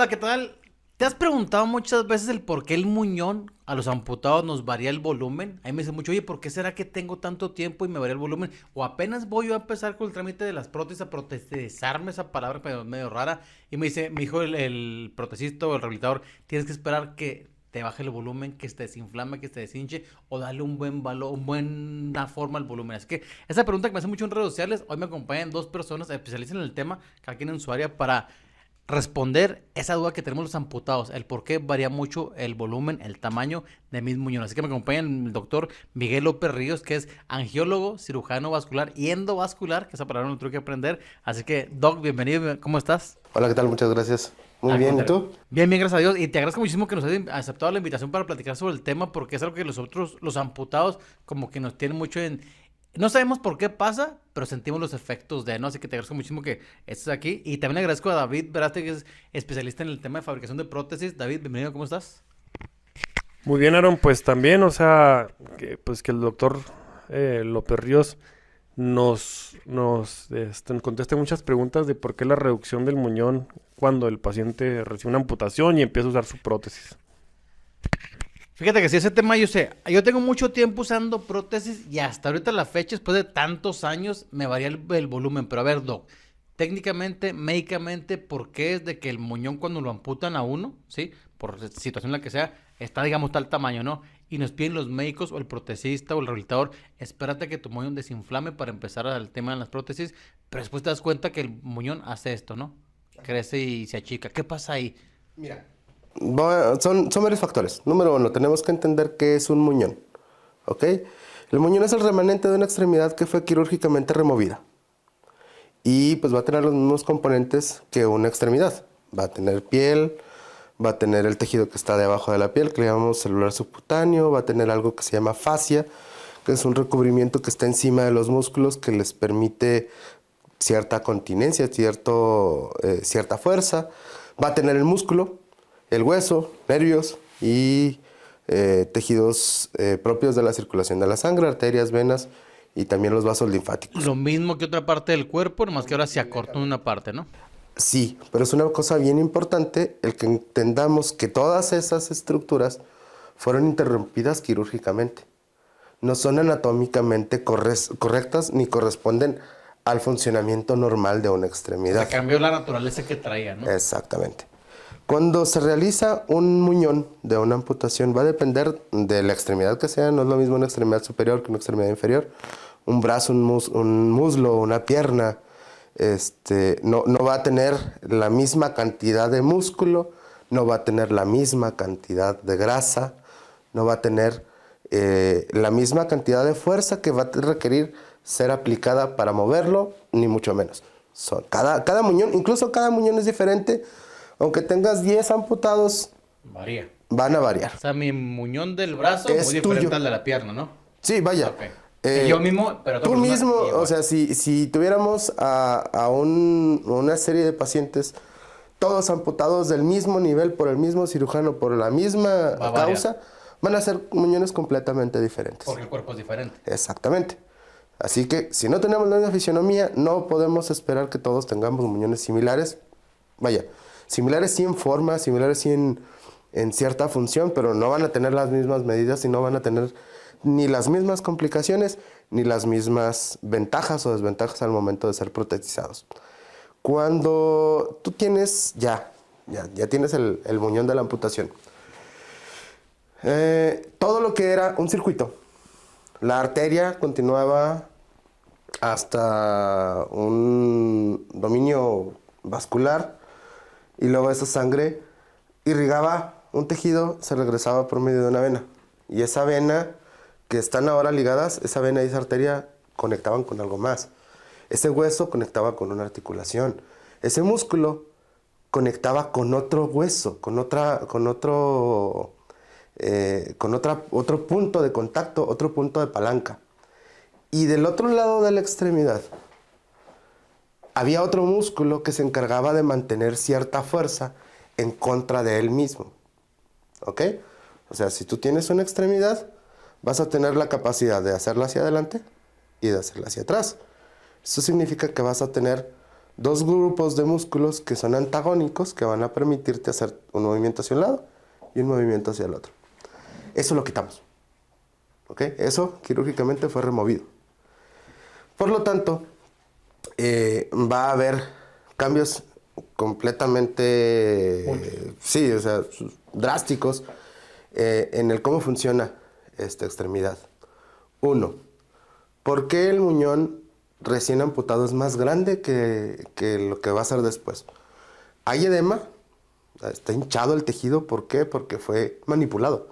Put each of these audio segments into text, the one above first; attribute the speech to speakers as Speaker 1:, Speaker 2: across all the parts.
Speaker 1: Hola, ¿qué tal? ¿Te has preguntado muchas veces el por qué el muñón a los amputados nos varía el volumen? A mí me dice mucho, oye, ¿por qué será que tengo tanto tiempo y me varía el volumen? O apenas voy yo a empezar con el trámite de las prótesis, a protesizarme, esa palabra medio rara, y me dice, me dijo el protesista o el rehabilitador, tienes que esperar que te baje el volumen, que se desinflame, que se deshinche, o darle un buen valor, una buena forma al volumen. Es que esa pregunta que me hace mucho en redes sociales, hoy me acompañan dos personas especialistas en el tema, cada quien en su área, para responder esa duda que tenemos los amputados, el por qué varía mucho el volumen, el tamaño de mis muñones. Así que me acompaña el doctor Miguel López Ríos, que es angiólogo, cirujano vascular y endovascular, que esa palabra no tuve que aprender. Así que, Doc, bienvenido, ¿cómo estás?
Speaker 2: Hola, ¿qué tal? Muchas gracias. Muy
Speaker 1: Al
Speaker 2: bien, ¿y
Speaker 1: contrario.
Speaker 2: tú?
Speaker 1: Bien, bien, gracias a Dios. Y te agradezco muchísimo que nos hayas aceptado la invitación para platicar sobre el tema, porque es algo que los amputados, como que nos tienen mucho en... No sabemos por qué pasa, pero sentimos los efectos de, ¿no? Así que te agradezco muchísimo que estés aquí. Y también le agradezco a David Veraste, que es especialista en el tema de fabricación de prótesis. David, bienvenido, ¿cómo estás?
Speaker 3: Muy bien, Aaron, pues también, o sea, que el doctor López Ríos nos conteste muchas preguntas de por qué la reducción del muñón cuando el paciente recibe una amputación y empieza a usar su prótesis.
Speaker 1: Fíjate que si ese tema yo sé, yo tengo mucho tiempo usando prótesis y hasta ahorita la fecha, después de tantos años, me varía el volumen. Pero a ver, Doc, técnicamente, médicamente, ¿por qué es de que el muñón cuando lo amputan a uno, ¿sí? Por situación en la que sea, está, digamos, tal tamaño, ¿no? Y nos piden los médicos o el protesista o el rehabilitador, espérate a que tu muñón desinflame para empezar al tema de las prótesis, pero después te das cuenta que el muñón hace esto, ¿no? Crece y se achica. ¿Qué pasa ahí?
Speaker 2: Mira, son varios factores. Número uno, tenemos que entender qué es un muñón, ¿ok? El muñón es el remanente de una extremidad que fue quirúrgicamente removida y pues va a tener los mismos componentes que una extremidad. Va a tener piel, va a tener el tejido que está debajo de la piel, que le llamamos celular subcutáneo, va a tener algo que se llama fascia, que es un recubrimiento que está encima de los músculos que les permite cierta continencia, cierta fuerza. Va a tener el músculo, el hueso, nervios y tejidos propios de la circulación de la sangre, arterias, venas y también los vasos linfáticos.
Speaker 1: Lo mismo que otra parte del cuerpo, nomás que ahora se acorta en una parte, ¿no?
Speaker 2: Sí, pero es una cosa bien importante el que entendamos que todas esas estructuras fueron interrumpidas quirúrgicamente. No son anatómicamente correctas ni corresponden al funcionamiento normal de una
Speaker 1: O
Speaker 2: extremidad.
Speaker 1: sea, cambió la naturaleza que traía, ¿no?
Speaker 2: Exactamente. Cuando se realiza un muñón de una amputación va a depender de la extremidad que sea, no es lo mismo una extremidad superior que una extremidad inferior. Un brazo, un muslo, una pierna, no va a tener la misma cantidad de músculo, no va a tener la misma cantidad de grasa, no va a tener la misma cantidad de fuerza que va a requerir ser aplicada para moverlo, ni mucho menos. Cada muñón, incluso cada muñón es diferente, aunque tengas 10 amputados,
Speaker 1: Varía.
Speaker 2: van a variar.
Speaker 1: O sea, mi muñón del brazo
Speaker 2: Es
Speaker 1: muy diferente
Speaker 2: tuyo.
Speaker 1: al de la pierna, ¿no?
Speaker 2: Sí, vaya.
Speaker 1: Ok. Y
Speaker 2: Eh,
Speaker 1: yo mismo, pero otra
Speaker 2: Tú
Speaker 1: persona
Speaker 2: mismo, o
Speaker 1: igual.
Speaker 2: sea, si tuviéramos una serie de pacientes, todos amputados del mismo nivel por el mismo cirujano, por la misma
Speaker 1: Va a variar.
Speaker 2: causa, van a ser muñones completamente diferentes.
Speaker 1: Porque el cuerpo es diferente.
Speaker 2: Exactamente. Así que si no tenemos la misma fisionomía, no podemos esperar que todos tengamos muñones similares. Vaya, similares sí en forma, similares sí en cierta función, pero no van a tener las mismas medidas y no van a tener ni las mismas complicaciones ni las mismas ventajas o desventajas al momento de ser protetizados. Cuando tú tienes ya tienes el muñón de la amputación, todo lo que era un circuito, la arteria continuaba hasta un dominio vascular y luego esa sangre irrigaba un tejido, se regresaba por medio de una vena. Y esa vena que están ahora ligadas, esa vena y esa arteria conectaban con algo más. Ese hueso conectaba con una articulación. Ese músculo conectaba con otro hueso, otro punto de contacto, otro punto de palanca. Y del otro lado de la extremidad había otro músculo que se encargaba de mantener cierta fuerza en contra de él mismo. ¿Ok? O sea, si tú tienes una extremidad, vas a tener la capacidad de hacerla hacia adelante y de hacerla hacia atrás. Eso significa que vas a tener dos grupos de músculos que son antagónicos que van a permitirte hacer un movimiento hacia un lado y un movimiento hacia el otro. Eso lo quitamos. ¿Ok? Eso quirúrgicamente fue removido. Por lo tanto, va a haber cambios completamente, sí, o sea, drásticos en el cómo funciona esta extremidad. Uno, ¿por qué el muñón recién amputado es más grande que lo que va a ser después? Hay edema, está hinchado el tejido, ¿por qué? Porque fue manipulado.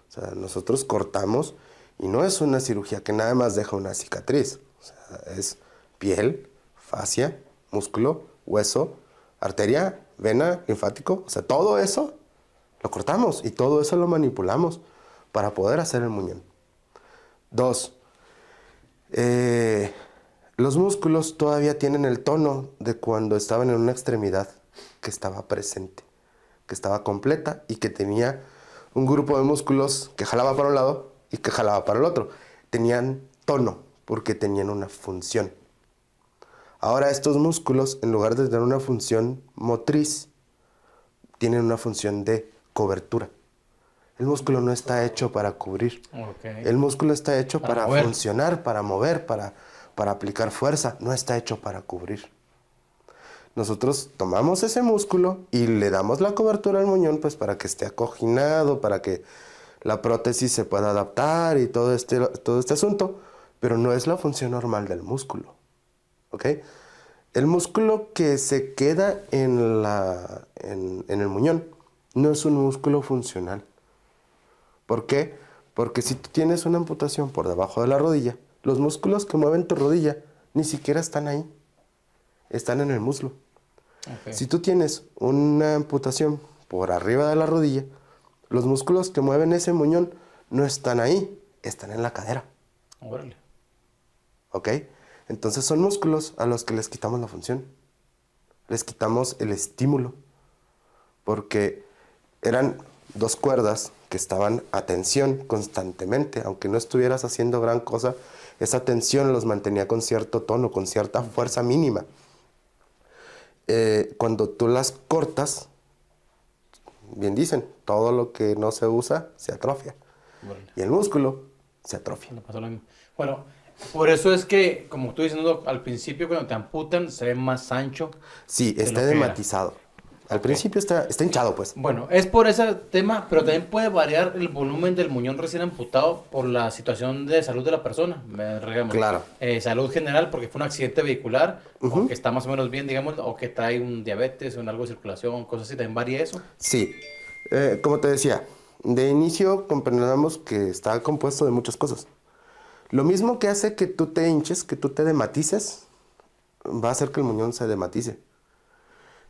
Speaker 2: O sea, nosotros cortamos y no es una cirugía que nada más deja una cicatriz. O sea, es piel, fascia, músculo, hueso, arteria, vena, linfático. O sea, todo eso lo cortamos y todo eso lo manipulamos para poder hacer el muñón. Dos, los músculos todavía tienen el tono de cuando estaban en una extremidad que estaba presente, que estaba completa y que tenía un grupo de músculos que jalaba para un lado y que jalaba para el otro. Tenían tono porque tenían una función. Ahora estos músculos, en lugar de tener una función motriz, tienen una función de cobertura. El músculo no está hecho para cubrir.
Speaker 1: Okay.
Speaker 2: El músculo está hecho para
Speaker 1: mover.
Speaker 2: funcionar, para mover, para aplicar fuerza. No está hecho para cubrir. Nosotros tomamos ese músculo y le damos la cobertura al muñón pues para que esté acoginado, para que la prótesis se pueda adaptar y todo este asunto. Pero no es la función normal del músculo. ¿Ok? El músculo que se queda en el muñón no es un músculo funcional. ¿Por qué? Porque si tú tienes una amputación por debajo de la rodilla, los músculos que mueven tu rodilla ni siquiera están ahí. Están en el muslo.
Speaker 1: Okay.
Speaker 2: Si tú tienes una amputación por arriba de la rodilla, los músculos que mueven ese muñón no están ahí, están en la cadera.
Speaker 1: Órale.
Speaker 2: ¿Ok? Entonces son músculos a los que les quitamos la función. Les quitamos el estímulo. Porque eran dos cuerdas que estaban a tensión constantemente. Aunque no estuvieras haciendo gran cosa, esa tensión los mantenía con cierto tono, con cierta fuerza mínima. Cuando tú las cortas, bien dicen, todo lo que no se usa se atrofia.
Speaker 1: Órale.
Speaker 2: Y el músculo se atrofia.
Speaker 1: Le pasó lo mismo. Bueno, por eso es que, como tú diciendo al principio, cuando te amputan, se ve más ancho.
Speaker 2: Sí,
Speaker 1: de
Speaker 2: está
Speaker 1: lo que era.
Speaker 2: edematizado. Al principio está hinchado, pues.
Speaker 1: Bueno, es por ese tema, pero también puede variar el volumen del muñón recién amputado por la situación de salud de la persona. Digamos.
Speaker 2: Claro.
Speaker 1: Salud general, porque fue un accidente vehicular, o que está más o menos bien, digamos, o que trae un diabetes, o un algo de circulación, cosas así, también varía eso.
Speaker 2: Sí. Como te decía, de inicio comprendamos que está compuesto de muchas cosas. Lo mismo que hace que tú te hinches, que tú te dematices, va a hacer que el muñón se dematice.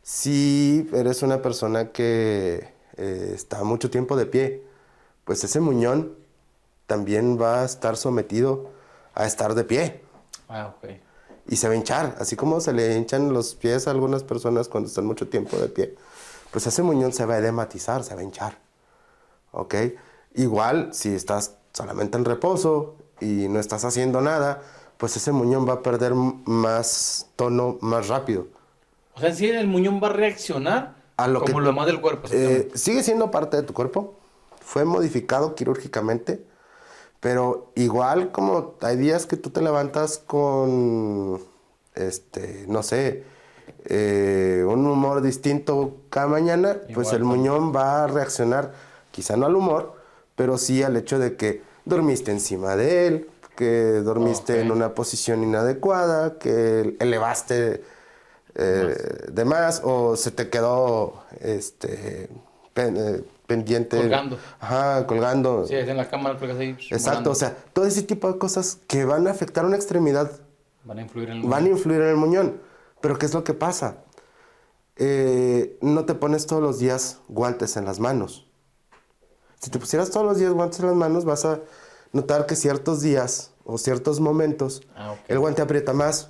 Speaker 2: Si eres una persona que está mucho tiempo de pie, pues ese muñón también va a estar sometido a estar de pie.
Speaker 1: Ah, ok.
Speaker 2: Y se va a hinchar, así como se le hinchan los pies a algunas personas cuando están mucho tiempo de pie. Pues ese muñón se va a edematizar, se va a hinchar. ¿Ok? Igual, si estás solamente en reposo y no estás haciendo nada, pues ese muñón va a perder más tono más rápido.
Speaker 1: O sea, en sí el muñón va a reaccionar
Speaker 2: A lo
Speaker 1: como
Speaker 2: que-
Speaker 1: lo demás del cuerpo.
Speaker 2: Sigue siendo parte de tu cuerpo, fue modificado quirúrgicamente, pero igual como hay días que tú te levantas con, no sé, un humor distinto cada mañana, pues
Speaker 1: Igual,
Speaker 2: el muñón va a reaccionar, quizá no al humor, pero sí al hecho de que dormiste encima de él, que dormiste
Speaker 1: Ok.
Speaker 2: en una posición inadecuada, que elevaste de más o se te quedó pendiente.
Speaker 1: Colgando.
Speaker 2: Ajá, colgando.
Speaker 1: Sí, es en la cámara, creo que así.
Speaker 2: Exacto,
Speaker 1: volando.
Speaker 2: o sea, todo ese tipo de cosas que van a afectar una extremidad
Speaker 1: Van a influir en el
Speaker 2: van a
Speaker 1: muñón.
Speaker 2: influir en el muñón. Pero ¿qué es lo que pasa? No te pones todos los días guantes en las manos. Si te pusieras todos los días guantes en las manos, vas a notar que ciertos días o ciertos momentos
Speaker 1: Ah, ok.
Speaker 2: el guante aprieta más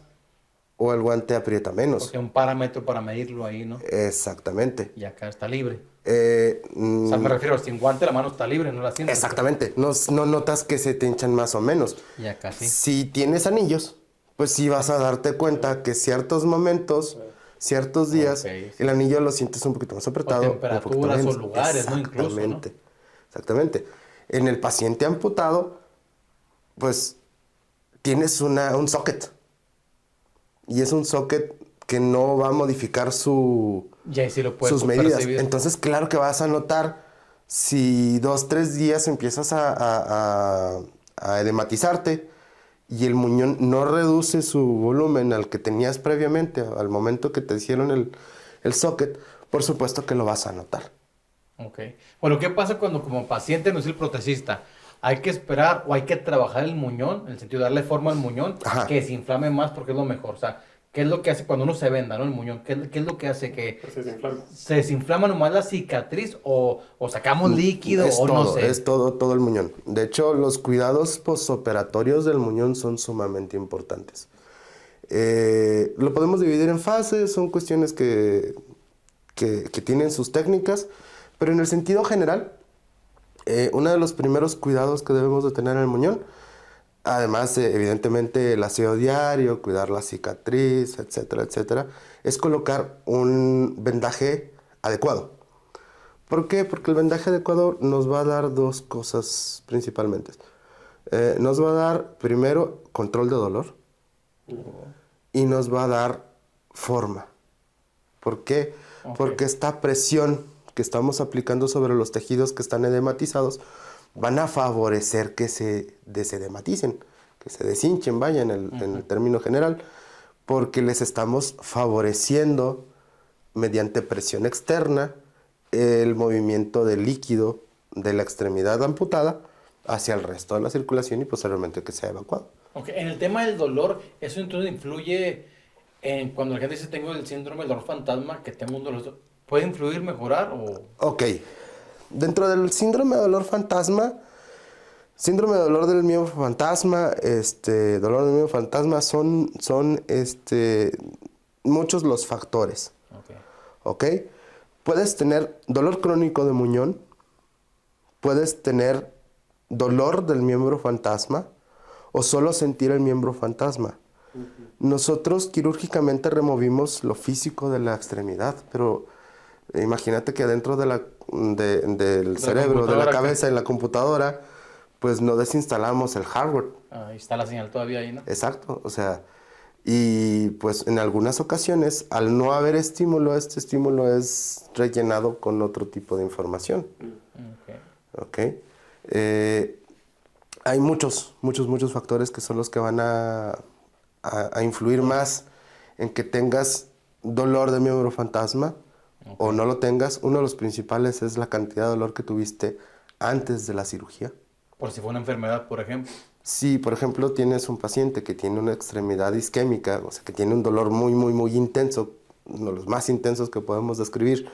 Speaker 2: o el guante aprieta menos.
Speaker 1: Porque un parámetro para medirlo ahí, ¿no?
Speaker 2: Exactamente.
Speaker 1: Y acá está libre.
Speaker 2: Eh,
Speaker 1: O sea, me refiero, sin guante la mano está libre, no la sientes.
Speaker 2: exactamente. No notas que se te hinchan más o menos.
Speaker 1: Y acá sí.
Speaker 2: Si tienes anillos, pues sí vas a darte cuenta que ciertos momentos ciertos días,
Speaker 1: Ok, sí.
Speaker 2: el anillo lo sientes un poquito más apretado. un poquito
Speaker 1: temperaturas
Speaker 2: menos.
Speaker 1: o lugares, ¿no? Incluso, ¿no?
Speaker 2: Exactamente, exactamente. En el paciente amputado, pues tienes un socket. Y es un socket que no va a modificar
Speaker 1: Y ahí sí lo puedes
Speaker 2: sus medidas.
Speaker 1: percibir.
Speaker 2: Entonces, claro que vas a notar si 2, 3 días empiezas a edematizarte y el muñón no reduce su volumen al que tenías previamente, al momento que te hicieron el socket, por supuesto que lo vas a notar.
Speaker 1: Ok. Bueno, ¿qué pasa cuando como paciente no es el protecista? Hay que esperar o hay que trabajar el muñón, en el sentido de darle forma al muñón,
Speaker 2: Ajá.
Speaker 1: que se inflame más porque es lo mejor. O sea, ¿qué es lo que hace cuando uno se venda, ¿no? El muñón, ¿qué es lo que hace que
Speaker 3: Se desinflama.
Speaker 1: se desinflama nomás la cicatriz o sacamos líquido
Speaker 2: Es
Speaker 1: o
Speaker 2: todo,
Speaker 1: no sé?
Speaker 2: es todo el muñón. De hecho, los cuidados posoperatorios del muñón son sumamente importantes. Lo podemos dividir en fases, son cuestiones que tienen sus técnicas, pero en el sentido general, uno de los primeros cuidados que debemos de tener en el muñón, además evidentemente el aseo diario, cuidar la cicatriz, etcétera, etcétera, es colocar un vendaje adecuado. ¿Por qué? Porque el vendaje adecuado nos va a dar dos cosas principalmente. Nos va a dar primero control de dolor y nos va a dar forma. ¿Por qué?
Speaker 1: Ok.
Speaker 2: Porque esta presión que estamos aplicando sobre los tejidos que están edematizados van a favorecer que se desedematicen, que se deshinchen, vaya, en el término general, porque les estamos favoreciendo mediante presión externa el movimiento del líquido de la extremidad amputada hacia el resto de la circulación y posteriormente que sea evacuado.
Speaker 1: Ok, en el tema del dolor, ¿eso entonces influye en cuando la gente dice tengo el síndrome del dolor fantasma, que tengo un dolor? ¿Puede influir, mejorar o...?
Speaker 2: Ok, dentro del síndrome de dolor fantasma, síndrome de dolor del miembro fantasma, dolor del miembro fantasma son muchos los factores,
Speaker 1: Ok.
Speaker 2: ¿ok? Puedes tener dolor crónico de muñón, puedes tener dolor del miembro fantasma o solo sentir el miembro fantasma. Nosotros quirúrgicamente removimos lo físico de la extremidad, pero imagínate que adentro del cerebro, de la
Speaker 1: computadora,
Speaker 2: cabeza, en la computadora, pues no desinstalamos el hardware.
Speaker 1: Ahí está la señal todavía ahí, ¿no?
Speaker 2: Exacto, o sea, y pues en algunas ocasiones, al no haber estímulo, este estímulo es rellenado con otro tipo de información.
Speaker 1: Ok.
Speaker 2: ¿Ok? Hay muchos factores que son los que van a influir más en que tengas dolor de miembro fantasma o no lo tengas. Uno de los principales es la cantidad de dolor que tuviste antes de la cirugía.
Speaker 1: Por si fue una enfermedad, por ejemplo.
Speaker 2: Si, por ejemplo, tienes un paciente que tiene una extremidad isquémica, o sea, que tiene un dolor muy intenso, uno de los más intensos que podemos describir,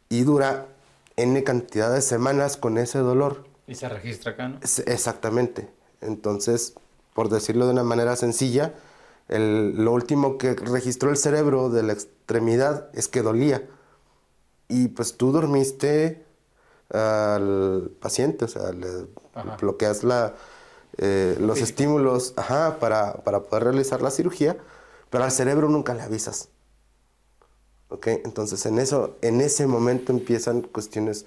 Speaker 2: y dura N cantidad de semanas con ese dolor.
Speaker 1: Y se registra acá, ¿no?
Speaker 2: Exactamente. Entonces, por decirlo de una manera sencilla, lo último que registró el cerebro de la extremidad es que dolía. Y pues tú dormiste al paciente, o sea, le bloqueas los estímulos para poder realizar la cirugía, pero al cerebro nunca le avisas. ¿Ok? Entonces en ese momento empiezan cuestiones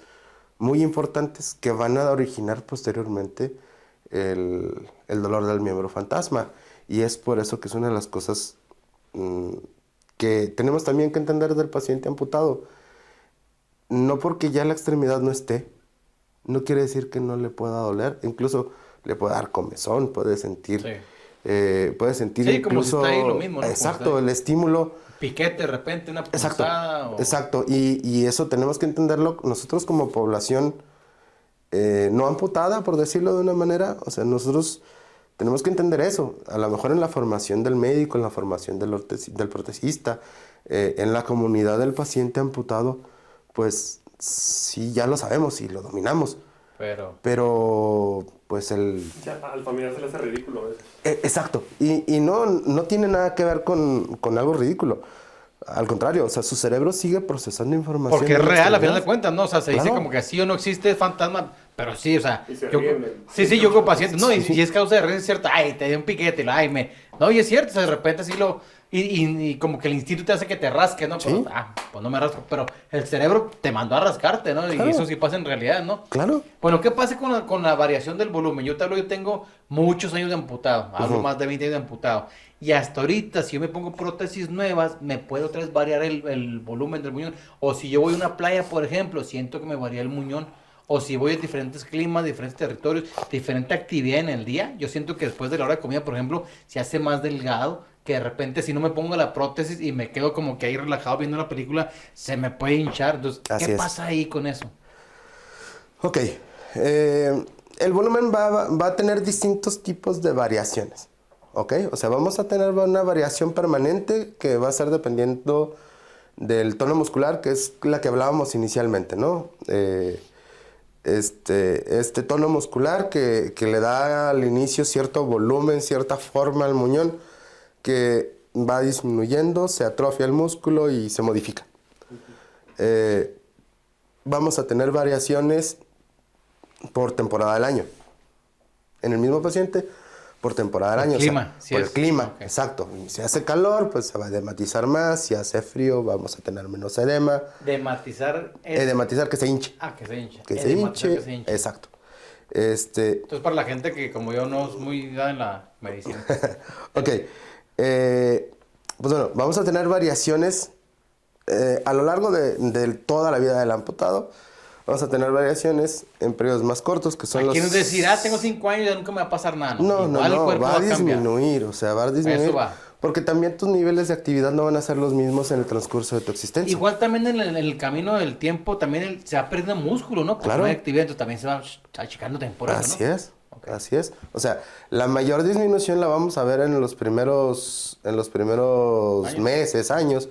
Speaker 2: muy importantes que van a originar posteriormente el dolor del miembro fantasma. Y es por eso que es una de las cosas que tenemos también que entender del paciente amputado. No porque ya la extremidad no esté, no quiere decir que no le pueda doler. Incluso le puede dar comezón, puede sentir, puede sentir
Speaker 1: Sí, como si
Speaker 2: incluso...
Speaker 1: está ahí lo mismo, ¿no?
Speaker 2: Exacto, el estímulo.
Speaker 1: Piquete de repente, una
Speaker 2: Exacto,
Speaker 1: punzada o...
Speaker 2: exacto. Y eso tenemos que entenderlo nosotros como población no amputada, por decirlo de una manera. O sea, nosotros tenemos que entender eso. A lo mejor en la formación del médico, en la formación del protecista, en la comunidad del paciente amputado, pues sí, ya lo sabemos y lo dominamos. Pero pues
Speaker 3: al familiar se le hace ridículo a veces.
Speaker 2: Exacto. Y no tiene nada que ver con algo ridículo. Al contrario, o sea, su cerebro sigue procesando información.
Speaker 1: Porque es real, a final de cuentas, ¿no? O sea, se dice
Speaker 2: Claro.
Speaker 1: como que sí o no existe fantasma, pero sí, o sea...
Speaker 3: Y se
Speaker 1: yo,
Speaker 3: ríen
Speaker 1: yo con pacientes, no, y es causa de risa, es cierto, ay, te dio un piquete, ay, no, y es cierto, o sea, de repente sí Y como que el instinto te hace que te rasques, ¿no?
Speaker 2: Sí.
Speaker 1: Pues no me rasco, pero el cerebro te mandó a rascarte, ¿no?
Speaker 2: Claro.
Speaker 1: Y eso sí pasa en realidad, ¿no?
Speaker 2: Claro.
Speaker 1: Bueno, ¿qué pasa con la variación del volumen? Yo tengo muchos años de amputado, hablo más de 20 años de amputado. Y hasta ahorita, si yo me pongo prótesis nuevas, me puede otra vez variar el volumen del muñón. O si yo voy a una playa, por ejemplo, siento que me varía el muñón. O si voy a diferentes climas, diferentes territorios, diferente actividad en el día, yo siento que después de la hora de comida, por ejemplo, se hace más delgado, que de repente si no me pongo la prótesis y me quedo como que ahí relajado viendo la película, se me puede hinchar. Entonces,
Speaker 2: Así
Speaker 1: ¿qué
Speaker 2: es.
Speaker 1: pasa ahí con eso?
Speaker 2: Ok. El volumen va a tener distintos tipos de variaciones. ¿Ok? O sea, vamos a tener una variación permanente que va a ser dependiendo del tono muscular, que es la que hablábamos inicialmente, ¿no? Este tono muscular que le da al inicio cierto volumen, cierta forma al muñón, que va disminuyendo, se atrofia el músculo y se modifica. Vamos a tener variaciones por temporada del año. En el mismo paciente, por temporada del
Speaker 1: Por
Speaker 2: año.
Speaker 1: clima, sí
Speaker 2: por
Speaker 1: es.
Speaker 2: el clima,
Speaker 1: Ok.
Speaker 2: exacto. Si hace calor, pues se va a edematizar más. Si hace frío, vamos a tener menos edema.
Speaker 1: Dematizar es...
Speaker 2: Edematizar, que se hinche.
Speaker 1: que se hinche.
Speaker 2: Que se
Speaker 1: Edematizar,
Speaker 2: hinche.
Speaker 1: que se hinche.
Speaker 2: Exacto.
Speaker 1: Entonces, para la gente que como yo no es muy dada en la medicina.
Speaker 2: Ok. Pues bueno, vamos a tener variaciones a lo largo de toda la vida del amputado. Vamos a tener variaciones en periodos más cortos, que son
Speaker 1: Aquí no es decir, tengo 5 años y ya nunca me va a pasar nada.
Speaker 2: No,
Speaker 1: Igual el
Speaker 2: no,
Speaker 1: cuerpo
Speaker 2: va a
Speaker 1: cambiar.
Speaker 2: disminuir, o sea, va a disminuir.
Speaker 1: Eso va.
Speaker 2: Porque también tus niveles de actividad no van a ser los mismos en el transcurso de tu existencia.
Speaker 1: Igual también en el camino del tiempo también se va perdiendo músculo, ¿no? Porque
Speaker 2: Claro.
Speaker 1: no hay actividad, entonces también se va achicando temporada, ¿no?
Speaker 2: Así es,
Speaker 1: Ok.
Speaker 2: así es. O sea, la mayor disminución la vamos a ver en los primeros
Speaker 1: Años.
Speaker 2: meses, años,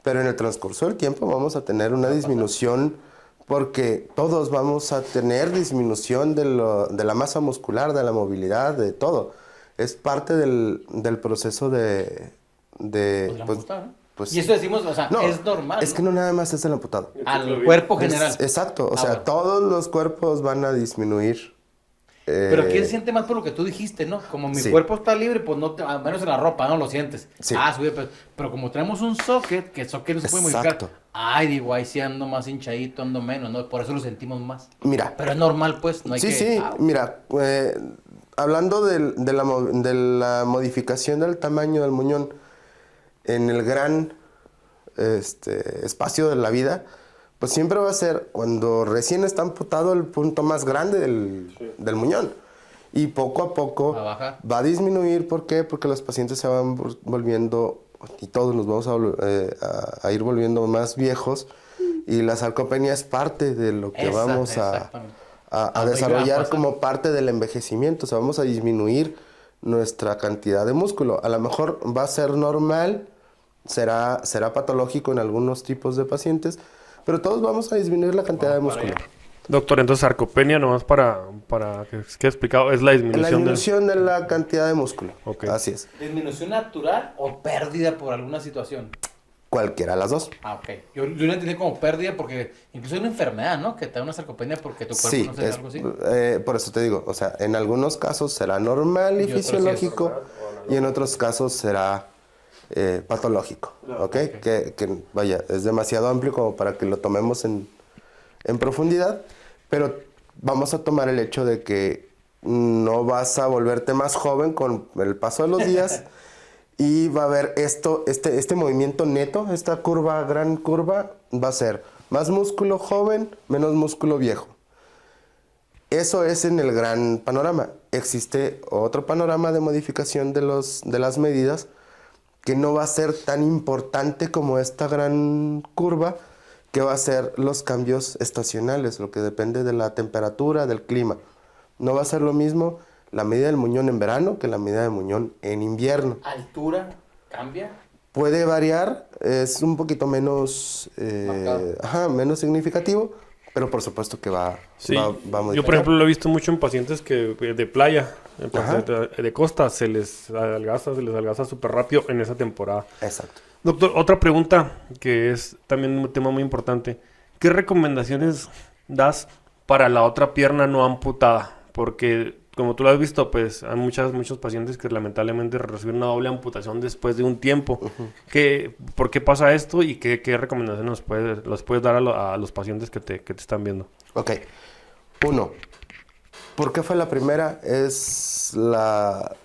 Speaker 2: pero en el transcurso del tiempo vamos a tener una disminución porque todos vamos a tener disminución de la masa muscular, de la movilidad, de todo. Es parte del proceso de
Speaker 1: Pues la
Speaker 2: pues,
Speaker 1: amputado, ¿no?
Speaker 2: pues,
Speaker 1: Y eso decimos, o sea,
Speaker 2: no,
Speaker 1: es normal,
Speaker 2: es que no nada más es el amputado.
Speaker 1: Al cuerpo general.
Speaker 2: Exacto, o sea,
Speaker 1: bueno.
Speaker 2: todos los cuerpos van a disminuir.
Speaker 1: Pero aquí se siente más por lo que tú dijiste, ¿no? Como mi
Speaker 2: sí.
Speaker 1: cuerpo está libre, pues no, al menos en la ropa, ¿no? Lo sientes.
Speaker 2: Sí.
Speaker 1: Sube, pero como tenemos un socket, que el socket no se puede modificar.
Speaker 2: Exacto.
Speaker 1: Ay, digo, ahí sí ando más hinchadito, ando menos, ¿no? Por eso lo sentimos más.
Speaker 2: Mira,
Speaker 1: Pero es normal, pues, no hay
Speaker 2: sí,
Speaker 1: que...
Speaker 2: sí, mira, hablando de la modificación del tamaño del muñón en el gran espacio de la vida, pues siempre va a ser cuando recién está amputado el punto más grande del muñón. Y poco a poco
Speaker 1: Va a bajar.
Speaker 2: va a disminuir. ¿Por qué? Porque los pacientes se van volviendo, y todos nos vamos a ir volviendo más viejos. Y la sarcopenia es parte de lo que vamos
Speaker 1: exactamente.
Speaker 2: a
Speaker 1: Donde
Speaker 2: desarrollar
Speaker 1: iba a pasar.
Speaker 2: como parte del envejecimiento. O sea, vamos a disminuir nuestra cantidad de músculo. A lo mejor va a ser normal, será patológico en algunos tipos de pacientes, pero todos vamos a disminuir la cantidad de músculo.
Speaker 3: Doctor, entonces sarcopenia, nomás para que quede explicado, es la
Speaker 2: La
Speaker 3: disminución,
Speaker 2: disminución de la cantidad de músculo.
Speaker 3: Ok.
Speaker 2: Así es.
Speaker 1: ¿Disminución natural o pérdida por alguna situación?
Speaker 2: Cualquiera de las dos.
Speaker 1: Ok. Yo lo entendí como pérdida porque incluso hay una enfermedad, ¿no? Que te da una sarcopenia porque tu cuerpo
Speaker 2: Sí,
Speaker 1: no se algo así.
Speaker 2: por eso te digo, o sea, en algunos casos será normal y
Speaker 1: Y otros sí es
Speaker 2: fisiológico, y en otros casos será patológico, ¿ok? Que, vaya, es demasiado amplio como para que lo tomemos en profundidad, pero vamos a tomar el hecho de que no vas a volverte más joven con el paso de los días y va a haber este movimiento neto, esta curva, gran curva, va a ser más músculo joven, menos músculo viejo. Eso es en el gran panorama. Existe otro panorama de modificación de las medidas que no va a ser tan importante como esta gran curva, que va a ser los cambios estacionales, lo que depende de la temperatura, del clima. No va a ser lo mismo la medida del muñón en verano que la medida del muñón en invierno.
Speaker 1: ¿Altura cambia?
Speaker 2: Puede variar, es un poquito menos, menos significativo, pero por supuesto que va a modificar.
Speaker 3: Yo, por ejemplo, lo he visto mucho en pacientes que de playa, en pacientes de costa, se les adelgaza súper rápido en esa temporada.
Speaker 2: Exacto.
Speaker 3: Doctor, otra pregunta que es también un tema muy importante. ¿Qué recomendaciones das para la otra pierna no amputada? Porque como tú lo has visto, pues hay muchos pacientes que lamentablemente reciben una doble amputación después de un tiempo. ¿Por qué pasa esto y qué recomendaciones los puedes dar a los pacientes que te están viendo?
Speaker 2: Ok. 1. ¿Por qué fue la primera? Es la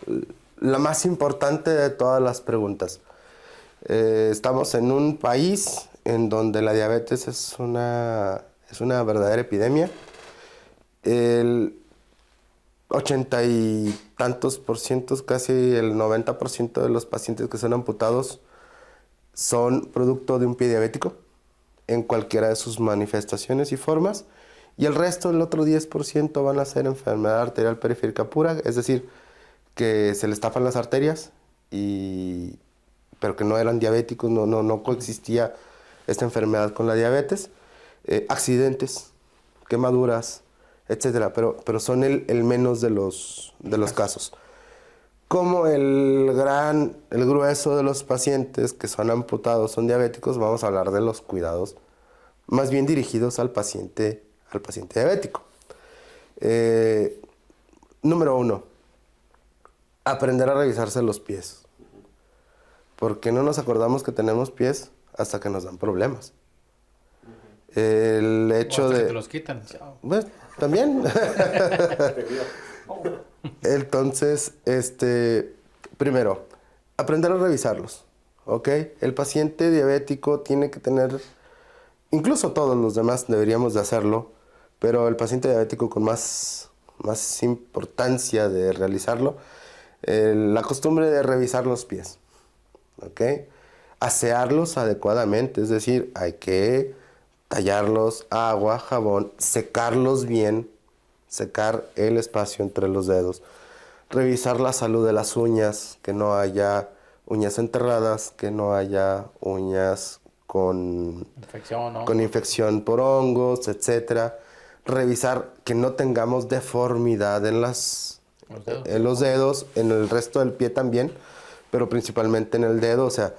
Speaker 2: más importante de todas las preguntas. Estamos en un país en donde la diabetes es una verdadera epidemia. El 80 y tantos por ciento, casi el 90% de los pacientes que son amputados son producto de un pie diabético en cualquiera de sus manifestaciones y formas. Y el resto, el otro 10%, van a ser enfermedad arterial periférica pura, es decir, que se les tapan las arterias, pero que no eran diabéticos, no coexistía esta enfermedad con la diabetes. Accidentes, quemaduras, etcétera, pero son el menos de los casos. Como el grueso de los pacientes que son amputados son diabéticos, vamos a hablar de los cuidados más bien dirigidos al paciente diabético. Número 1, aprender a revisarse los pies. Porque no nos acordamos que tenemos pies hasta que nos dan problemas. El hecho
Speaker 1: hasta
Speaker 2: de...
Speaker 1: que te los quitan. Chao.
Speaker 2: Bueno, también. Entonces, primero, aprender a revisarlos, ¿ok? El paciente diabético tiene que tener, incluso todos los demás deberíamos de hacerlo, pero el paciente diabético con más importancia de realizarlo, la costumbre de revisar los pies, ¿ok? Asearlos adecuadamente, es decir, hay que tallarlos, agua, jabón, secarlos bien, secar el espacio entre los dedos, revisar la salud de las uñas, que no haya uñas enterradas, que no haya uñas con infección por hongos, etcétera. Revisar que no tengamos deformidad en los dedos, en el resto del pie también, pero principalmente en el dedo. O sea,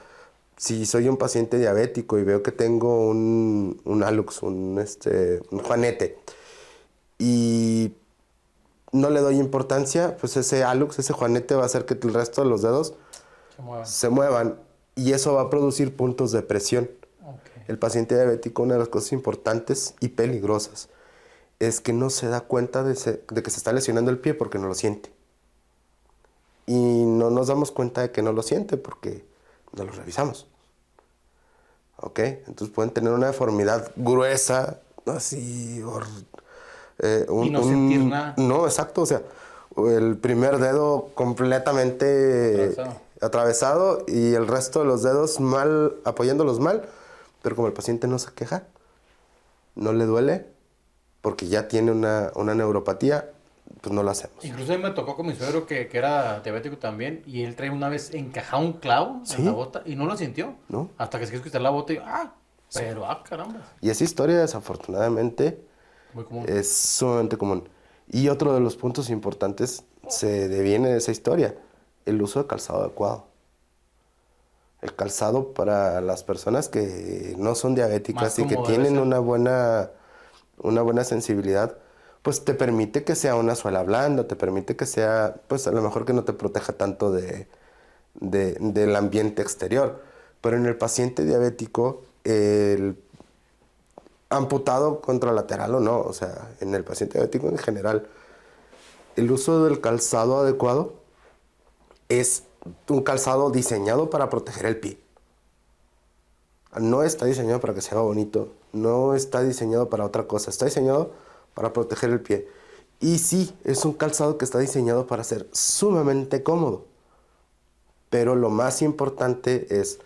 Speaker 2: si soy un paciente diabético y veo que tengo un hallux, un juanete, y no le doy importancia, pues ese hallux, ese juanete va a hacer que el resto de los dedos se muevan y eso va a producir puntos de presión. Okay. El paciente diabético, una de las cosas importantes y peligrosas es que no se da cuenta de que se está lesionando el pie porque no lo siente. Y no nos damos cuenta de que no lo siente porque no lo revisamos. ¿Ok? Entonces pueden tener una deformidad gruesa, así,
Speaker 1: y no sentir nada.
Speaker 2: No, exacto, o sea, el primer dedo completamente atravesado y el resto de los dedos mal, apoyándolos mal, pero como el paciente no se queja, no le duele, porque ya tiene una neuropatía, pues no lo hacemos.
Speaker 1: Incluso a mí me tocó con mi suegro que era diabético también, y él trae una vez encajado un clavo en la bota y no lo sintió. ¿No? Hasta que se quiso quitar la bota y caramba.
Speaker 2: Y esa historia, desafortunadamente,
Speaker 1: muy común.
Speaker 2: Es sumamente común. Y otro de los puntos importantes se deviene de esa historia, el uso de calzado adecuado. El calzado para las personas que no son diabéticas y que tienen una buena sensibilidad, pues te permite que sea una suela blanda, te permite que sea, pues a lo mejor que no te proteja tanto del ambiente exterior. Pero en el paciente diabético, el amputado contralateral o no, o sea, en el paciente diabético en general, el uso del calzado adecuado es un calzado diseñado para proteger el pie. No está diseñado para que sea bonito, no está diseñado para otra cosa, está diseñado para proteger el pie. Y sí, es un calzado que está diseñado para ser sumamente cómodo. Pero lo más importante es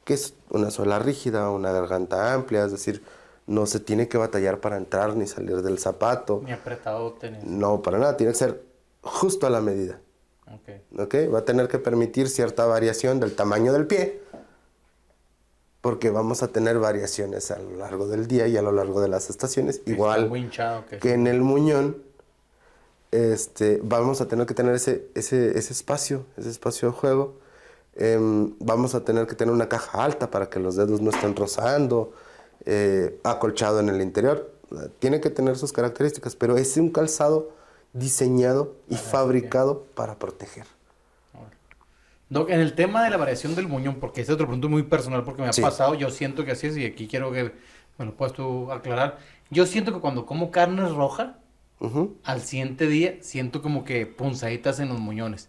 Speaker 2: que es una suela rígida, una garganta amplia, es decir, no se tiene que batallar para entrar ni salir del zapato.
Speaker 1: Ni apretado tenis.
Speaker 2: No, para nada, tiene que ser justo a la medida. Okay. Va a tener que permitir cierta variación del tamaño del pie, porque vamos a tener variaciones a lo largo del día y a lo largo de las estaciones. Igual que en el muñón, vamos a tener que tener ese espacio de juego. Vamos a tener que tener una caja alta para que los dedos no estén rozando, acolchado en el interior. Tiene que tener sus características, pero es un calzado diseñado y fabricado para proteger.
Speaker 1: Doc, en el tema de la variación del muñón, porque ese es otro punto muy personal, porque me ha
Speaker 2: Sí.
Speaker 1: pasado, yo siento que así es, y aquí quiero que me lo puedas tú aclarar. Yo siento que cuando como carne roja,
Speaker 2: Ujú.
Speaker 1: al siguiente día, siento como que punzaditas en los muñones.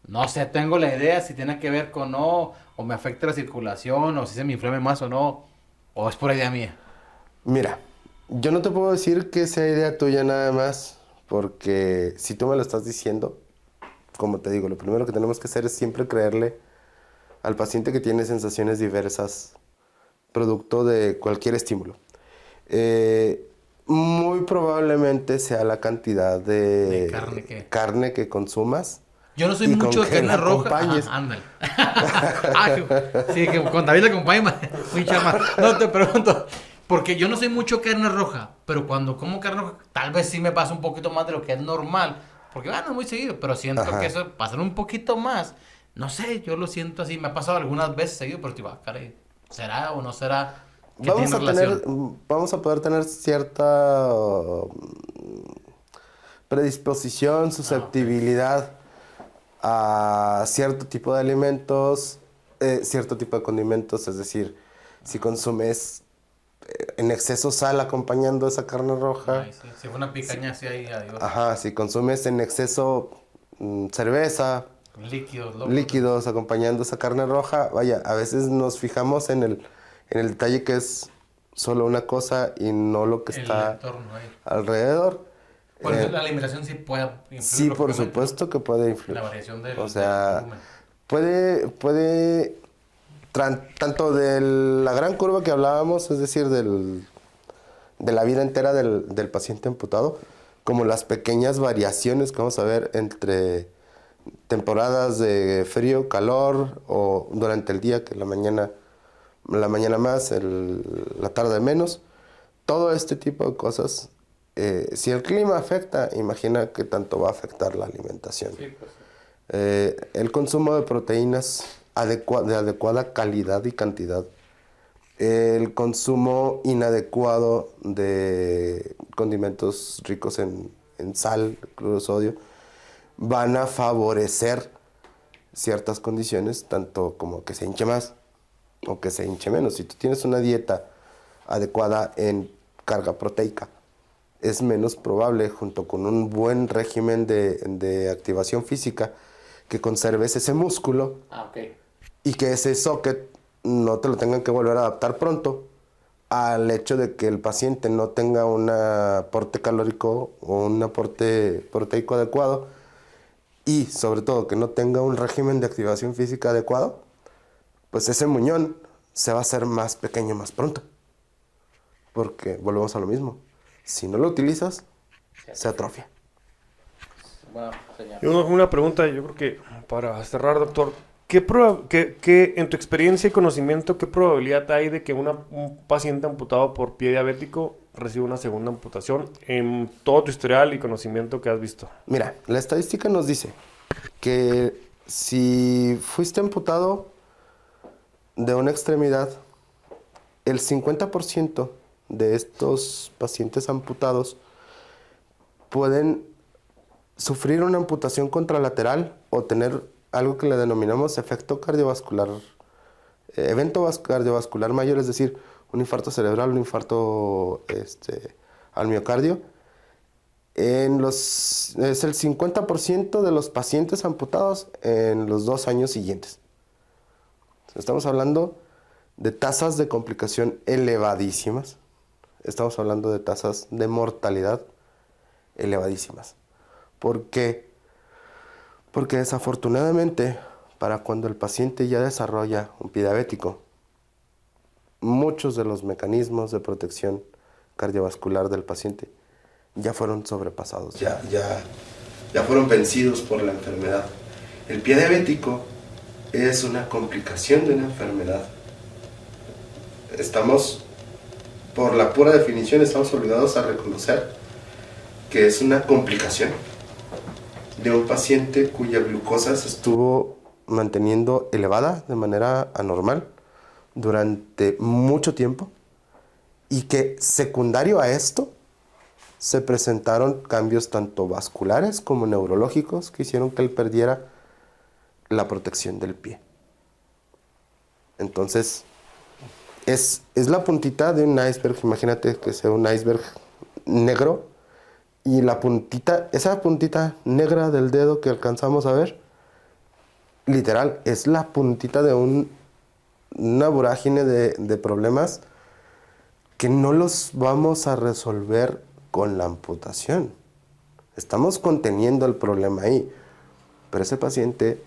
Speaker 1: No sé, tengo la idea si tiene que ver con no, o me afecta la circulación, o si se me inflame más o no, o es pura idea mía.
Speaker 2: Mira, yo no te puedo decir que sea idea tuya nada más, porque si tú me lo estás diciendo, como te digo, lo primero que tenemos que hacer es siempre creerle al paciente que tiene sensaciones diversas, producto de cualquier estímulo. Muy probablemente sea la cantidad
Speaker 1: De carne que-
Speaker 2: carne que consumas.
Speaker 1: Yo no soy
Speaker 2: Y con
Speaker 1: mucho de
Speaker 2: que
Speaker 1: carne
Speaker 2: la
Speaker 1: roja.
Speaker 2: acompañes.
Speaker 1: Ajá, ándale. Ay, sí, que con David le acompaña, muy charma. No te pregunto, porque yo no soy mucho de carne roja, pero cuando como carne roja, tal vez sí me pasa un poquito más de lo que es normal, porque no es muy seguido, pero siento
Speaker 2: Ajá.
Speaker 1: que eso pasar un poquito más, no sé, yo lo siento así, me ha pasado algunas veces seguido, pero digo, caray, ¿será o no será que
Speaker 2: Vamos
Speaker 1: tiene
Speaker 2: a
Speaker 1: relación?
Speaker 2: vamos a poder tener cierta predisposición, susceptibilidad a cierto tipo de alimentos, cierto tipo de condimentos, es decir, si consumes en exceso sal acompañando esa carne roja,
Speaker 1: Ay, sí, si fue una picaña así ahí, adiós.
Speaker 2: ajá, si consumes en exceso cerveza,
Speaker 1: Líquidos, loco.
Speaker 2: líquidos acompañando esa carne roja, vaya, a veces nos fijamos en el detalle que es solo una cosa y no lo que
Speaker 1: El
Speaker 2: está
Speaker 1: entorno ahí.
Speaker 2: alrededor.
Speaker 1: Bueno,
Speaker 2: Eh,
Speaker 1: la alimentación sí puede influir.
Speaker 2: sí, por
Speaker 1: lógicamente, ¿no?
Speaker 2: supuesto que puede influir.
Speaker 1: La variación del,
Speaker 2: O
Speaker 1: del
Speaker 2: sea,
Speaker 1: volumen.
Speaker 2: puede tanto de la gran curva que hablábamos, es decir, de la vida entera del paciente amputado, como las pequeñas variaciones que vamos a ver entre temporadas de frío, calor o durante el día, que la mañana más, la tarde menos. Todo este tipo de cosas, si el clima afecta, imagina que tanto va a afectar la alimentación.
Speaker 1: Sí, pues.
Speaker 2: El consumo de proteínas de adecuada calidad y cantidad. El consumo inadecuado de condimentos ricos en sal, cloruro de sodio, van a favorecer ciertas condiciones, tanto como que se hinche más o que se hinche menos. Si tú tienes una dieta adecuada en carga proteica, es menos probable, junto con un buen régimen de activación física, que conserves ese músculo
Speaker 1: Ah, ok.
Speaker 2: y que ese socket no te lo tengan que volver a adaptar pronto al hecho de que el paciente no tenga un aporte calórico o un aporte proteico adecuado y sobre todo que no tenga un régimen de activación física adecuado, pues ese muñón se va a hacer más pequeño más pronto. Porque volvemos a lo mismo. Si no lo utilizas, se atrofia.
Speaker 1: Bueno, señor.
Speaker 3: Y una pregunta, yo creo que para cerrar, doctor, ¿qué en tu experiencia y conocimiento, qué probabilidad hay de que un paciente amputado por pie diabético reciba una segunda amputación en todo tu historial y conocimiento que has visto?
Speaker 2: Mira, la estadística nos dice que si fuiste amputado de una extremidad, el 50% de estos pacientes amputados pueden sufrir una amputación contralateral o tener algo que le denominamos efecto cardiovascular, evento cardiovascular mayor, es decir, un infarto cerebral, un infarto al miocardio. Es el 50% de los pacientes amputados en los 2 años siguientes. Estamos hablando de tasas de complicación elevadísimas. Estamos hablando de tasas de mortalidad elevadísimas. ¿Por qué? Porque desafortunadamente, para cuando el paciente ya desarrolla un pie diabético, muchos de los mecanismos de protección cardiovascular del paciente ya fueron sobrepasados, ya fueron vencidos por la enfermedad. El pie diabético es una complicación de una enfermedad. Por la pura definición, estamos obligados a reconocer que es una complicación de un paciente cuya glucosa se estuvo manteniendo elevada de manera anormal durante mucho tiempo y que secundario a esto se presentaron cambios tanto vasculares como neurológicos que hicieron que él perdiera la protección del pie. Entonces, es la puntita de un iceberg. Imagínate que sea un iceberg negro y la puntita, esa puntita negra del dedo que alcanzamos a ver, literal, es la puntita de una vorágine de problemas que no los vamos a resolver con la amputación. Estamos conteniendo el problema ahí, pero ese paciente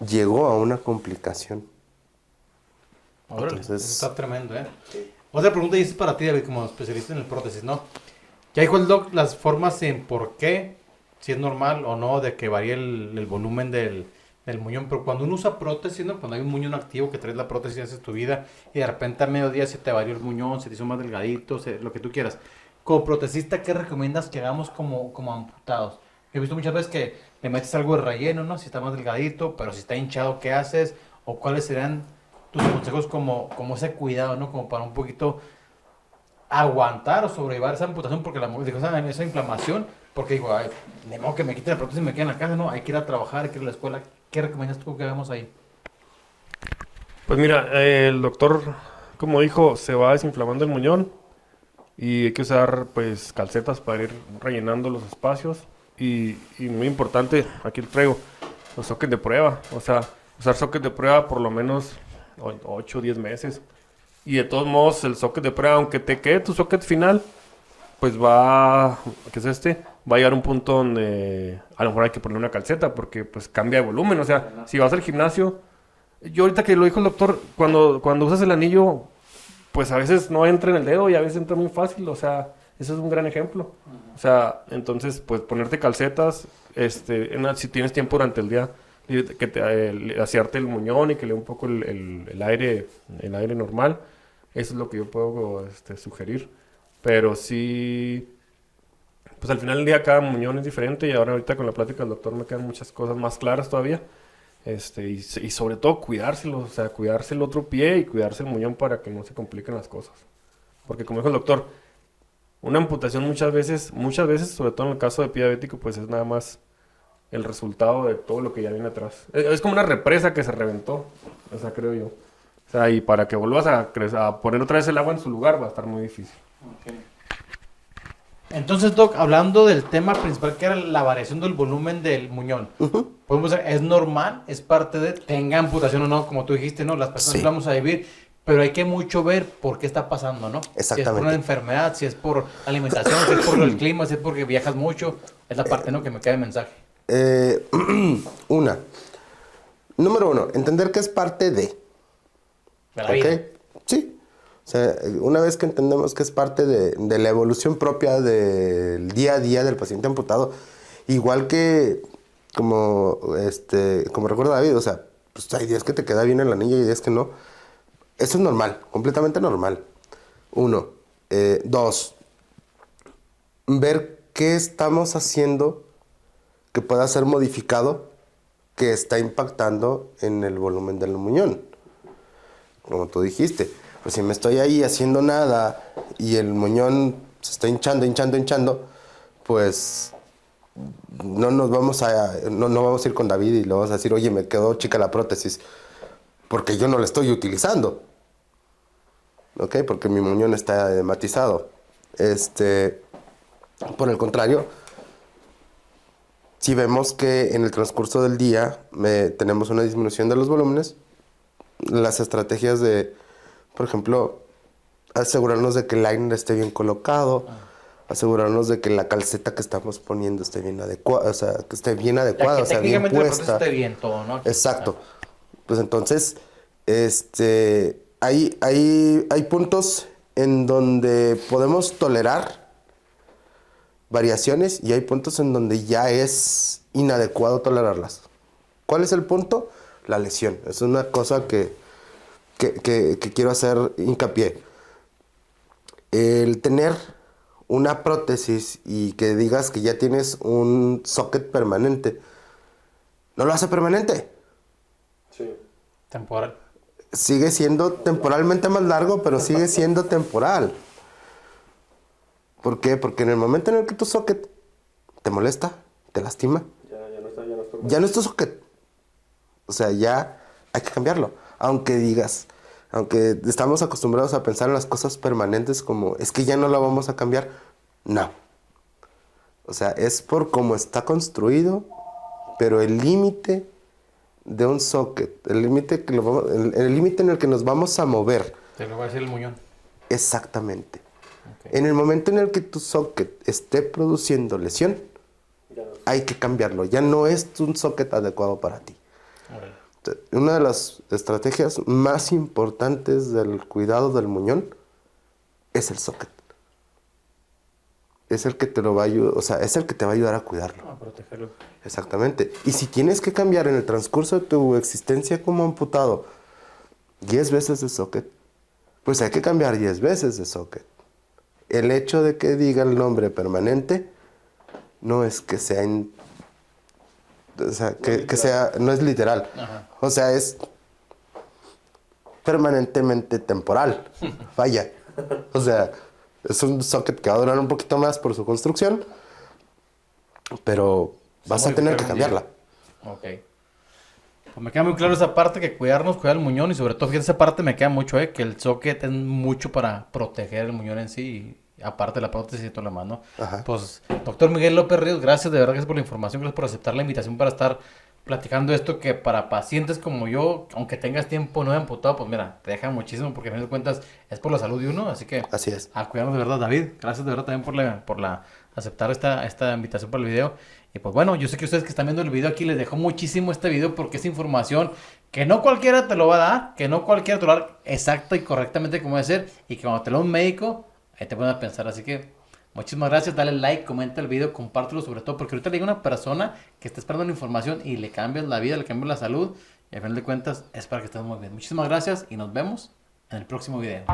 Speaker 2: llegó a una complicación.
Speaker 1: Órale,
Speaker 2: Entonces,
Speaker 1: eso está tremendo, ¿eh? Otra pregunta y es para ti, David, como especialista en el prótesis, ¿no? Ya dijo el doc las formas en por qué, si es normal o no, de que varíe el volumen del muñón, pero cuando uno usa prótesis, ¿no? Cuando hay un muñón activo que traes la prótesis, haces tu vida y de repente a mediodía se te varió el muñón, se te hizo más delgadito, lo que tú quieras. Como protesista, ¿qué recomiendas que hagamos como amputados? He visto muchas veces que le metes algo de relleno, ¿no? Si está más delgadito, pero si está hinchado, ¿qué haces? O cuáles serían tus consejos como ese cuidado, ¿no? Como para un poquito aguantar o sobrellevar esa amputación, porque esa inflamación, porque digo, ay, de modo que me quite la prótesis y me quede en la casa, ¿no? Hay que ir a trabajar, hay que ir a la escuela. ¿Qué recomiendas tú que hagamos ahí?
Speaker 3: Pues mira, el doctor, como dijo, se va desinflamando el muñón y hay que usar pues calcetas para ir rellenando los espacios y muy importante, aquí lo traigo, los sockets de prueba, o sea, usar sockets de prueba por lo menos 8 o 10 meses. Y de todos modos, el socket de prueba, aunque te quede tu socket final, pues va, ¿qué es este? Va a llegar a un punto donde a lo mejor hay que poner una calceta porque pues cambia de volumen. O sea, si vas al gimnasio, yo ahorita que lo dijo el doctor, cuando usas el anillo, pues a veces no entra en el dedo y a veces entra muy fácil. O sea, eso es un gran ejemplo. O sea, entonces, pues ponerte calcetas, si tienes tiempo durante el día, que te asearte el muñón y que le dé un poco el aire normal. Eso es lo que yo puedo sugerir. Pero sí, pues al final del día cada muñón es diferente y ahorita con la plática del doctor me quedan muchas cosas más claras todavía. Y sobre todo cuidárselo, o sea, cuidarse el otro pie y cuidarse el muñón para que no se compliquen las cosas. Porque como dijo el doctor, una amputación muchas veces, sobre todo en el caso de pie diabético, pues es nada más el resultado de todo lo que ya viene atrás. Es como una represa que se reventó, o sea, creo yo. O sea, y para que vuelvas a poner otra vez el agua en su lugar va a estar muy difícil.
Speaker 1: Okay. Entonces, Doc, hablando del tema principal que era la variación del volumen del muñón, podemos decir, ¿es normal? ¿Es parte de tenga amputación o no? Como tú dijiste, ¿no? Las personas
Speaker 2: Sí.
Speaker 1: vamos a vivir, pero hay que mucho ver por qué está pasando, ¿no?
Speaker 2: Exactamente.
Speaker 1: Si es por una enfermedad, si es por alimentación, si es por el clima, si es porque viajas mucho, es la parte, ¿no? Que me queda el mensaje.
Speaker 2: Número uno, entender que es parte de.
Speaker 1: De la vida.
Speaker 2: Sí. O sea, una vez que entendemos que es parte de la evolución propia del día a día del paciente amputado, igual que como recuerda David, o sea, pues hay días que te queda bien el anillo y días que no. Eso es normal, completamente normal. 1. 2. Ver qué estamos haciendo que pueda ser modificado que está impactando en el volumen del muñón. Como tú dijiste, pues si me estoy ahí haciendo nada y el muñón se está hinchando, pues no vamos a ir con David y le vamos a decir, oye, me quedó chica la prótesis, porque yo no la estoy utilizando. ¿Ok? Porque mi muñón está edematizado. Por el contrario, si vemos que en el transcurso del día tenemos una disminución de los volúmenes, las estrategias de, por ejemplo, asegurarnos de que el liner esté bien colocado, asegurarnos de que la calceta que estamos poniendo esté bien adecuada, o sea, que esté bien adecuada,
Speaker 1: Que
Speaker 2: o sea, bien
Speaker 1: técnicamente
Speaker 2: puesta.
Speaker 1: esté bien todo, ¿no?
Speaker 2: Exacto. Pues entonces, hay puntos en donde podemos tolerar variaciones y hay puntos en donde ya es inadecuado tolerarlas. ¿Cuál es el punto? La lesión. Es una cosa que quiero hacer hincapié. El tener una prótesis y que digas que ya tienes un socket permanente, no lo hace permanente.
Speaker 3: Sí.
Speaker 1: Temporal.
Speaker 2: Sigue siendo temporalmente más largo, pero sigue siendo temporal. ¿Por qué? Porque en el momento en el que tu socket te molesta, te lastima, ya no es tu socket. O sea, ya hay que cambiarlo. Aunque estamos acostumbrados a pensar en las cosas permanentes como, es que ya no la vamos a cambiar. No. O sea, es por cómo está construido, pero el límite de un socket, el límite en el que nos vamos a mover.
Speaker 1: Te lo va a decir el muñón.
Speaker 2: Exactamente.
Speaker 1: Okay.
Speaker 2: En el momento en el que tu socket esté produciendo lesión, hay que cambiarlo. Ya no es un socket adecuado para ti.
Speaker 1: Órale.
Speaker 2: Una de las estrategias más importantes del cuidado del muñón es el socket. Es el que te lo va a ayudar, o sea, es el que te va a ayudar a cuidarlo.
Speaker 1: A protegerlo.
Speaker 2: Exactamente. Y si tienes que cambiar en el transcurso de tu existencia como amputado 10 veces de socket, pues hay que cambiar 10 veces de socket. El hecho de que diga el nombre permanente no es que sea o sea, que sea, no es literal.
Speaker 1: Ajá.
Speaker 2: O sea, es permanentemente temporal. Vaya. O sea, es un socket que va a durar un poquito más por su construcción, pero vas a tener que cambiarla.
Speaker 1: Ok. Pues me queda muy claro esa parte, que cuidar el muñón, y sobre todo, fíjate, esa parte me queda mucho, que el socket es mucho para proteger el muñón en sí, y aparte de la prótesis y todo lo demás, ¿no?
Speaker 2: Ajá.
Speaker 1: Pues, doctor Miguel López Ríos, gracias, de verdad, gracias por la información, gracias por aceptar la invitación para estar platicando esto, que para pacientes como yo, aunque tengas tiempo no amputado, pues mira, te deja muchísimo, porque a fin de cuentas es por la salud de uno, así que
Speaker 2: Así es.
Speaker 1: a cuidarnos de verdad. David, gracias de verdad también por la aceptar esta invitación para el video. Y pues bueno, yo sé que ustedes que están viendo el video aquí les dejó muchísimo este video, porque es información que no cualquiera te lo va a dar, que no cualquiera te lo va a dar exacta y correctamente como debe ser, y que cuando te lo da un médico, ahí te ponen a pensar. Así que muchísimas gracias, dale like, comenta el video, compártelo, sobre todo porque ahorita le llega una persona que está esperando la información y le cambias la vida, le cambias la salud, y al final de cuentas es para que estés muy bien. Muchísimas gracias y nos vemos en el próximo video.